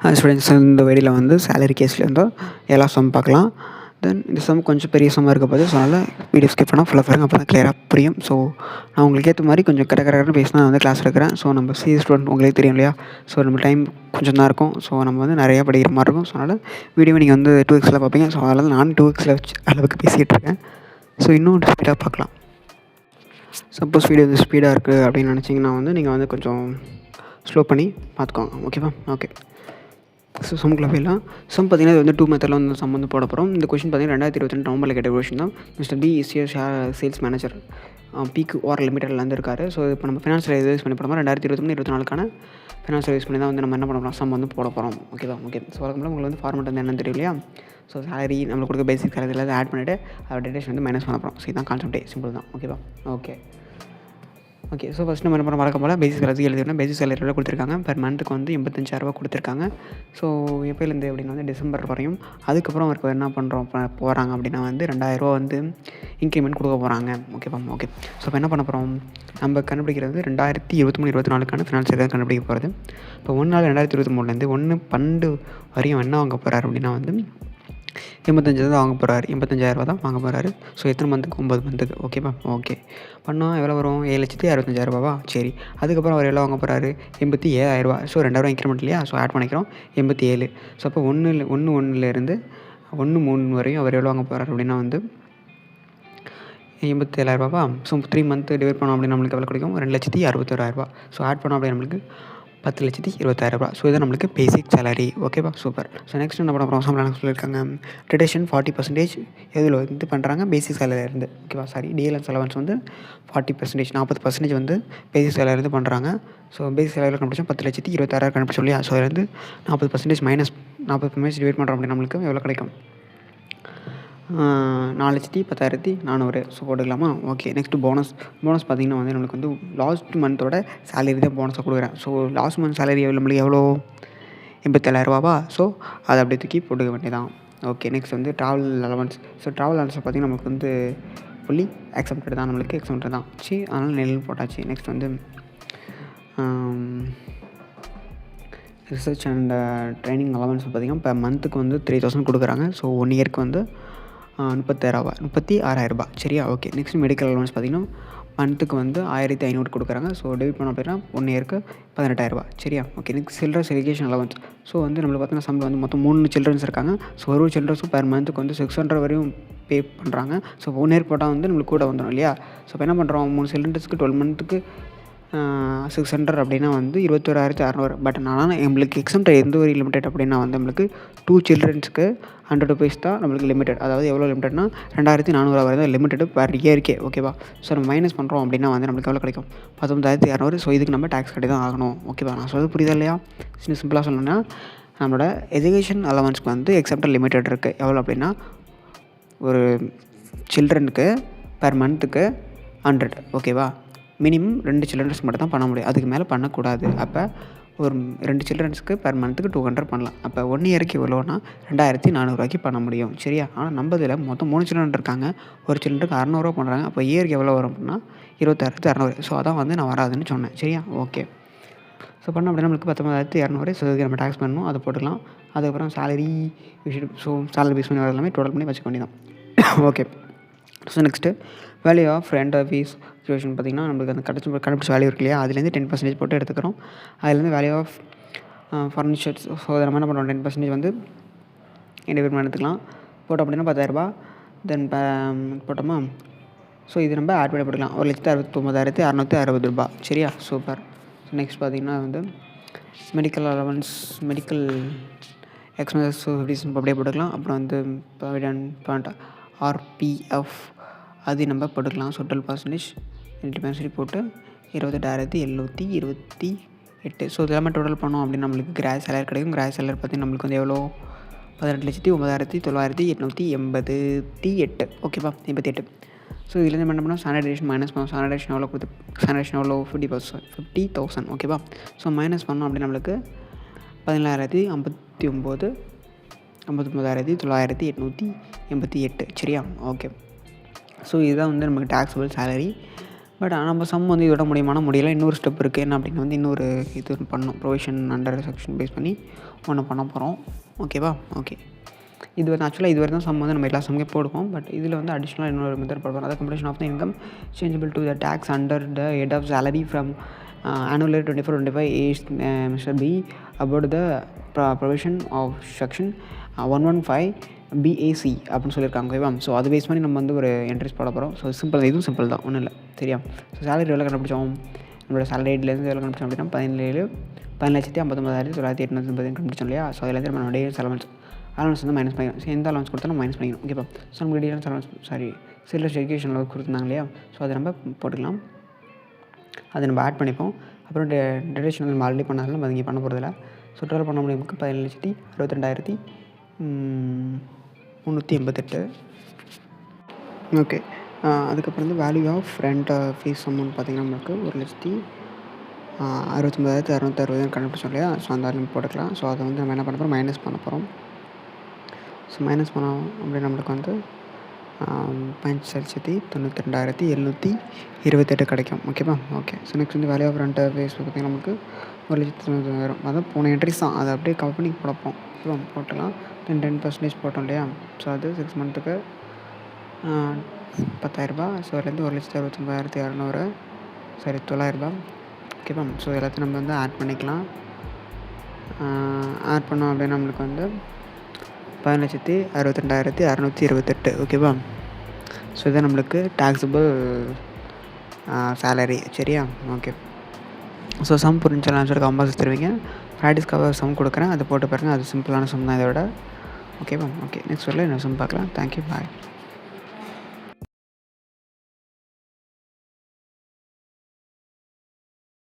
Students இந்த வீடியோவில் வந்து சேலரி கேஸில் இருந்தால் எல்லா சம் பார்க்கலாம். தென் இந்த சம் கொஞ்சம் பெரிய சம்மாக இருக்க போது, ஸோ அதனால் வீடியோ ஸ்கிப் பண்ணால் ஃபுல்லாக பாருங்கள், அப்போ தான் கிளியராக புரியும். ஸோ நான் உங்களுக்கு ஏற்ற மாதிரி கொஞ்சம் கடற்கடன்னு பேசி நான் வந்து கிளாஸ் எடுக்கிறேன். ஸோ நம்ம சிஎஸ் ஸ்டூடெண்ட் உங்களுக்கு தெரியும் இல்லையா, ஸோ நம்ம டைம் கொஞ்சம் தான் இருக்கும். ஸோ நம்ம வந்து நிறையா படிக்கிற மாதிரி இருக்கும். ஸோ அதனால் வீடியோவை நீங்கள் வந்து 2x பார்ப்பீங்க. ஸோ அதனால் நான் 2x வச்சு அளவுக்கு பேசிகிட்டு இருக்கேன். ஸோ இன்னும் ஸ்பீடாக பார்க்கலாம். சப்போஸ் வீடியோ வந்து ஸ்பீடாக இருக்குது அப்படின்னு நினச்சிங்கன்னா வந்து நீங்கள் வந்து கொஞ்சம் ஸ்லோ பண்ணி பார்த்துக்கோங்க. ஓகேவா? ஓகே. ஸோ சம்குள்ளே போயிடலாம். சம் பார்த்தீங்கன்னா இது வந்து 2 மெத்தடில் வந்து சம் வந்து போட போகிறோம். இந்த கொஸ்டின் பார்த்தீங்கன்னா 2022 நவம்பரில் கேட்ட கொஸ்டின் தான். Mister P is sales manager பீக்கு ஓர் லிமிட்டட்லேருந்து இருக்காரு. ஸோ இப்போ நம்ம ஃபினான்ஷியல் யூஸ் பண்ணி போகிறோம். 2023-24க்கான ஃபினான்ஷியல் யூஸ் பண்ணி தான் வந்து நம்ம என்ன பண்ண போகிறோம், சம் வந்து போட போகிறோம். ஓகேவா? ஓகே. ஸோ அதுக்கு உங்களுக்கு வந்து ஃபார்மெட் வந்து என்னன்னு தெரியும் இல்லையா? ஸோ சேலரி நம்மளுக்கு கொடுக்க பேசிக் சேலரி எல்லாத்தையும் ஆட் பண்ணிவிட்டு அதோட டேட்டேஷன் வந்து மைனஸ் பண்ண போகிறோம். ஸோ இதுதான் கான்செப்டே, சிம்பிள் தான். ஓகேவா? ஓகே. ஸோ ஃபஸ்ட் நம்ம என்ன பண்ண வழக்கம் போல் பேசிக் சேலரி எழுதிருக்கோம். பேசிக் சேலரியில் கொடுத்துருக்காங்க. பெர் மந்த்துக்கு வந்து 85,000 கொடுத்துருக்காங்க. ஸோ எப்போலேருந்து அப்படின்னா வந்து டிசம்பர் வரையும். அதுக்கப்புறம் அவருக்கு என்ன பண்ணுறோம் போகிறாங்க அப்படின்னா வந்து 2,000 வந்து இன்க்ரிமெண்ட் கொடுக்க போகிறாங்க. ஓகே. ஸோ இப்போ என்ன பண்ண போகிறோம், நம்ம கண்டுபிடிக்கிறது 2023-24க்கான ஃபினான்ஷியல் தான் கண்டுபிடிக்க போகிறது. இப்போ 1/4/2023 1/12 வரையும் என்ன வாங்க போகிறாரு அப்படின்னா வந்து 85,000 தான் வாங்க போகிறாரு. 85,000 தான் வாங்க போகிறாரு. ஸோ எத்தனை மந்த்துக்கு? 9 மந்த்துக்கு. ஓகேவா? ஓகே. பண்ணால் எவ்வளோ வரும்? 7,65,000 அதுக்கப்புறம் அவர் எவ்வளோ வாங்க போகிறாரு? 87,000. ஸோ 2,000 இன்க்ரிமெண்ட் இல்லையா? ஸோ ஆட் பண்ணிக்கிறோம் 87. ஸோ அப்போ 1/1 1/3 வரையும் அவர் எவ்வளோ வாங்க போகிறாரு அப்படின்னா வந்து 87,000. ஸோ 3 மந்த்து டிவைட் பண்ணோம் அப்படின்னா நம்மளுக்கு எவ்வளோ கிடைக்கும்? 2,61,000. ஸோ ஆட் பண்ணோம் அப்படின்னா நம்மளுக்கு 10,20,000. ஸோ இது நம்மளுக்கு பேசிக் சேலரி. ஓகேவா? சூப்பர். ஸோ நெக்ஸ்ட் என்ன பண்ண போகிறோம், சம்பளம் சொல்லியிருக்காங்க. ரிடக்ஷன் 40% எதில் வந்து பண்ணுறாங்க? பேசிக் சேலரியிலேருந்து. ஓகேவா? டிஎல்என்ஸ் அலவன்ஸ் வந்து 40%, 40% வந்து பேசிக் சேலரிலேருந்து பண்ணுறாங்க. ஸோ பேசிக் சேலரியில் கண்டுபிடிச்சோம் 10,26,000 கண்டுபிடிச்சோம் இல்லையா? ஸோ அதுலேருந்து 40% மைனஸ் 40% டிவைட் பண்ணுறோம் அப்படின்னா நம்மளுக்கு எவ்வளோ கிடைக்கும்? 4,10,400. ஸோ போட்டுக்கலாமா? ஓகே. நெக்ஸ்ட்டு போனஸ் பார்த்திங்கன்னா வந்து நம்மளுக்கு வந்து லாஸ்ட் மந்தோட சேலரி தான் போனஸாக கொடுக்குறேன். ஸோ லாஸ்ட் மந்த் சேலரி நம்மளுக்கு எவ்வளோ? 87,000. ஸோ அதை அப்படியே தூக்கி போட்டுக்க வேண்டியதான். ஓகே. நெக்ஸ்ட் வந்து travel allowance. So travel allowance பார்த்திங்கன்னா நமக்கு வந்து ஃபுல்லி எக்ஸம்ப்டட் தான், நம்மளுக்கு எக்ஸம்ப்டட் தான். அதனால் நெல் போட்டாச்சு. நெக்ஸ்ட் வந்து ரிசர்ச் அண்ட் ட்ரைனிங் அலவன்ஸ் பார்த்திங்கன்னா இப்போ மந்த்துக்கு வந்து 3,000 கொடுக்குறாங்க. ஸோ 1 இயருக்கு வந்து 36,000. சரியா? ஓகே. நெக்ஸ்ட் மெடிக்கல் அலவன்ஸ் பார்த்திங்கன்னா மந்த்துக்கு வந்து 1,500 கொடுக்குறாங்க. ஸோ டிவைட் பண்ணோம் அப்படின்னா 1 இயருக்கு 18,000. சரியா? Okay. Next children's education allowance. So வந்து நம்மளுக்கு பார்த்தீங்கன்னா சம்பளம் வந்து மொத்தம் 3 சில்ட்ரன்ஸ் இருக்காங்க. ஸோ ஒரு சில்ட்ரன்ஸும் பெர் மந்த்துக்கு வந்து 600 வரையும் பே பண்ணுறாங்க. ஸோ 1 இயர் போட்டால் வந்து நம்மளுக்கு கூட வந்துடும் இல்லையா? ஸோ இப்போ என்ன பண்ணுறோம், 3 சில்ட்ரன்ஸுக்கு 12 மந்த்துக்கு 600 அப்படின்னா வந்து 21,600. பட் ஆனால் நம்மளுக்கு எக்ஸம்ப்ட் எந்த ஒரு லிமிடெட் அப்படின்னா வந்து நம்மளுக்கு 2 சில்ட்ரன்ஸுக்கு 100 rupees தான் நம்மளுக்கு லிமிடெட். அதாவது எவ்வளோ லிமிட்டட்னா 2,400 வரை தான் லிமிட்டெட் பர் இயருக்கே. ஓகேவா? ஸோ நம்ம மைனஸ் பண்ணுறோம் அப்படின்னா வந்து நம்மளுக்கு எவ்வளோ கிடைக்கும்? 19,200. ஸோ இதுக்கு நம்ம டேக்ஸ் கட்டி தான் ஆகணும். ஓகேவா? நான் சொல்கிறது புரியுதா இல்லையா? சிம்பிளாக சொல்லணும்னா நம்மளோட எஜுகேஷன் அலவன்ஸ்க்கு வந்து எக்ஸப்ட் லிமிட்டட் இருக்குது. எவ்வளோ அப்படின்னா ஒரு சில்ட்ரனுக்கு பெர் மந்த்துக்கு 100. ஓகேவா? மினிமம் 2 சில்ட்ரன்ஸ் மட்டும் தான் பண்ண முடியும், அதுக்கு மேலே பண்ணக்கூடாது. அப்போ ஒரு 2 சில்ட்ரன்ஸுக்கு பெர் மந்த்துக்கு 200 பண்ணலாம். அப்போ 1 இயருக்கு எவ்வளோனா 2,400 பண்ண முடியும். சரியா? ஆனால் நம்ம இதில் மொத்தம் 3 சில்ட்ரன் இருக்காங்க. ஒரு சில்ட்ரனுக்கு 600 பண்ணுறாங்க. அப்போ இயருக்கு எவ்வளோ வரும் அப்படின்னா 26,600. ஸோ அதான் வந்து நான் வராதுன்னு சொன்னேன். சரியா? ஓகே. ஸோ பண்ண அப்படின்னா நம்மளுக்கு 19,200. ஸோ இதுக்கு நம்ம டேக்ஸ் பண்ணணும், அதை போட்டுக்கலாம். அதுக்கப்புறம் சேலரி ஸோ சேலரி பேஸ் பண்ணி வர எல்லாமே டோட்டல் பண்ணி வச்சுக்க வேண்டியதான். Okay. So next value of rent office situation பார்த்திங்கன்னா நம்மளுக்கு அந்த கண்டுபிடிச்ச வேல்யூ இருக்கு இல்லையா, அதுலேருந்து 10% போட்டு எடுத்துக்கிறோம். அதுலேருந்து வேல்யூ ஆஃப் ஃபர்னிச்சர்ஸ். ஸோ அதை நம்ம என்ன பண்ணுறோம், 10% வந்து இண்டிவிஜுவல் எடுத்துக்கலாம். போட்டோம் அப்படின்னா 10,000. தென் போட்டோமா? ஸோ இது நம்ம ஆட் பண்ணி போட்டுக்கலாம். 1,69,660. சரியா? சூப்பர். ஸோ நெக்ஸ்ட் பார்த்திங்கன்னா வந்து மெடிக்கல் அலவன்ஸ், மெடிக்கல் எக்ஸ்பென்சஸ் அப்படியே போட்டுக்கலாம். அப்புறம் வந்து ப்ராவிடென்ட் ஆர்பிஎஃப் அது நம்ம போட்டுக்கலாம். ஸோ 12% போட்டு 28,728. ஸோ இதெல்லாமே டோட்டல் பண்ணோம் அப்படின்னா நம்மளுக்கு கிராஸ் சேலரி கிடைக்கும். கிராஸ் சேலரி பார்த்திங்கன்னா நம்மளுக்கு வந்து எவ்வளோ? 18,09,988. ஓகேவா? 88. ஸோ இதுலேருந்து என்ன பண்ணோம், ஸ்டாண்டர்டைசேஷன் மைனஸ் பண்ணோம். ஸ்டாண்டர்டைசேஷன் எவ்வளோ 50,000. ஓகேவா? ஸோ மைனஸ் பண்ணோம் அப்படின்னா நம்மளுக்கு 17,059, 59,988. சரியா? ஓகே. ஸோ இதுதான் வந்து நமக்கு டேக்ஸபிள் சேலரி. பட் நம்ம சம் வந்து இதோட முடியுமானா முடியல. இன்னொரு ஸ்டெப் இருக்குது. என்ன அப்படின்னு வந்து இன்னொரு இது பண்ணணும். ப்ரொவிஷன் அண்டர் செக்ஷன் பேஸ் பண்ணி ஒன்று பண்ண போகிறோம். ஓகேவா? ஓகே. இது வந்து ஆக்சுவலாக இது வரை தான் சம் வந்து நம்ம எல்லா சம்மே போடுவோம். பட் இதில் வந்து அடிஷ்னலாக இன்னொரு மெத்தட் போடுவோம். அதாவது computation of the income changeable to the tax under the head of salary from annual year 24-25 is Mr. B about the provision of section 115 BAC அப்படின்னு சொல்லியிருக்காங்க. ஓகேவா? ஸோ அது பேஸ் பண்ணி நம்ம வந்து ஒரு என்ட்ரிஸ் போட போகிறோம். ஸோ சிம்பிள், இதுவும் சிம்பிள் தான், ஒன்றும் இல்லை. சரியா? ஸோ சேலரி எவ்வளோ கண்டுபிடிச்சோம்? நம்மளோட சேலரிலேருந்து எவ்வளோ கண்டுபிடிச்சோம் அப்படின்னா 17,59,980 கண்டுபிடிச்சோம் இல்லையா? ஸோ அதுலேருந்து நம்ம டே அலவன்ஸ் வந்து மைனஸ் பண்ணிக்கணும். ஸோ எந்த அலவன்ஸ் கொடுத்தா நம்ம மைனஸ் பண்ணிக்கணும். ஓகேப்பா? ஸோ நமக்கு டீலன்ஸ் அலவன்ஸ் சில்லர் எஜுகேஷன் லோன் கொடுத்துருந்தாங்க இல்லையா? ஸோ அதை நம்ம போட்டுக்கலாம். அதை நம்ம ஆட் பண்ணிப்போம். அப்புறம் டெடிஷன் நம்ம ஆல்ரெடி பண்ணாலும் நம்ம இங்கே பண்ண போகிறதில்ல. ஸோ டோட்டல் பண்ண முடியும் 17,62,388. ஓகே. அதுக்கப்புறம் வந்து value of rent fees amount பார்த்திங்கன்னா நம்மளுக்கு 1,69,660 கண்டுபிடிச்சோம் இல்லையா? ஸோ அந்த வேல்யூ போட்டுக்கலாம். ஸோ அதை வந்து நம்ம என்ன பண்ண போகிறோம்? மைனஸ் பண்ண போகிறோம். ஸோ மைனஸ் பண்ணோம் அப்படி நம்மளுக்கு வந்து 5,92,728 கிடைக்கும். ஓகேவா? ஓகே. ஸோ நெக்ஸ்ட் வந்து வேல்யூ ஆஃப் ரெண்ட் ஃபீஸ் பார்த்திங்கன்னா நமக்கு 1,90,000. அதான் போன என்ட்ரிஸ் தான், அதை அப்படியே கவர் பண்ணி போடப்போம். ஓகேவா? போட்டலாம். 10% போட்டோம் இல்லையா? ஸோ அது 6 மந்த்துக்கு 10,000. ஸோ அதுலேருந்து 1,69,600 9,000. ஓகேவா? ஸோ எல்லாத்தையும் நம்ம வந்து ஆட் பண்ணிக்கலாம். ஆட் பண்ணோம் அப்படின்னா நம்மளுக்கு வந்து 15,62,628. ஓகேவா? ஸோ இதான் நம்மளுக்கு டேக்ஸபிள் சேலரி. சரியா? ஓகே. ஸோ சம் புரிஞ்சாலும் ஆன்சர் கம்பாஸ் தருவீங்க. ப்ராக்டிஸ்க்காக சம் கொடுக்குறேன், அதை போட்டு பாருங்கள். அது சிம்பிளான சம் தான் இதோட. ஓகேவா? ஓகே. நெக்ஸ்ட் வரல இன்னொரு சம் பார்க்கலாம். தேங்க்யூ. பாய்.